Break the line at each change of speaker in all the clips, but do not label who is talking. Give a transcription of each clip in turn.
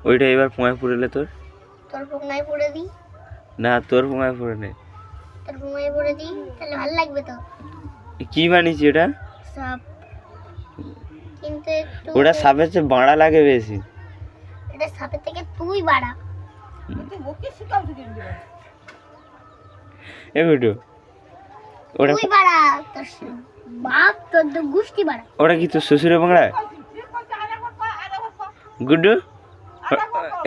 ওইটা এবার পোঙায় পুড়েলে তোর
তোর পোঙায় পুড়ে দিই
না, তোর পোঙায় পুড়ে নে।
তোর পোঙায় পুড়ে দিই, তাহলে ভালো লাগবে তো।
কি বানিয়েছি ওটা?
সাপ। কিন্তু একটু
ওটা সাপের চেয়ে বাড়া লাগে বেশি।
এটা সাপের থেকে তুই বাড়া।
এগুলো ওটা
তুই বাড়া, তোর বাপ তোর তো গুষ্টি বাড়া।
ওটা কি তোর শ্বশুরের বাংলা? গুড্ডু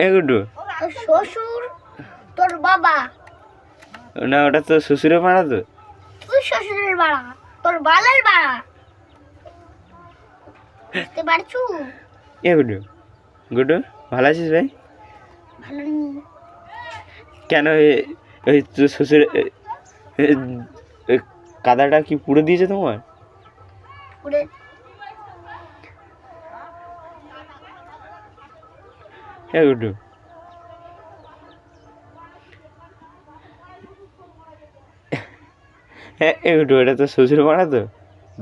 এ গুড্ডু,
তোর শ্বশুর তোর বাবা,
না ওটা তো শ্বশুরের বাড়া তো।
তুই শ্বশুরের বাড়া, তোর বালের বাড়া। বুঝতে পারছু?
এ গুড্ডু, গুড্ডু ভালো আছিস ভাই?
ভালো নেই।
কেন ওই তোর শ্বশুর কাদাটা কি পুড়ে দিয়েছে তোমার?
পুড়ে
হ্যাঁ গুড্ডু, হ্যাঁ এ গুড্ডু, এটা তোর শ্বশুর বাড়া তো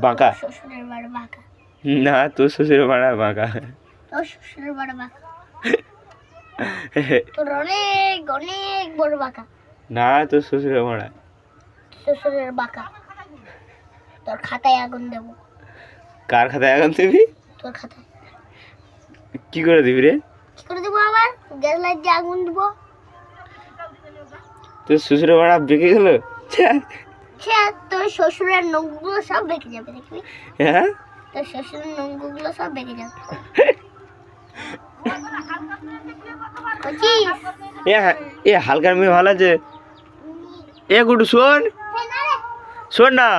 বাঁকা?
শ্বশুরের বাড়া বাঁকা।
না, তোর শ্বশুর বাড়া বাঁকা।
তোর শ্বশুরের বাড়া বাঁকা, তোর অনেক অনেক বড় বাঁকা।
না, তোর শ্বশুরের বাড়া।
শ্বশুরের বাঁকা। তোর খাতায় আগুন দেবো।
কার খাতায় আগুন দিবি?
তোর খাতায়।
কি করে দিবি রে?
কি করে দেবো আবার? গ্যাস লাইট দিয়ে আগুন দেবো।
তোর শ্বশুরের বাড়া বেঁকে গেল?
সে তোর শ্বশুরের নখগুলো সব বেঁকে যাবে, দেখবি?
হ্যাঁ,
তোর শ্বশুরের নখগুলো সব বেঁকে যাবে। বুঝছিস?
এ হালকার মেয়ে ভালো আছে। এ গুড্ডু শোন, শোন না।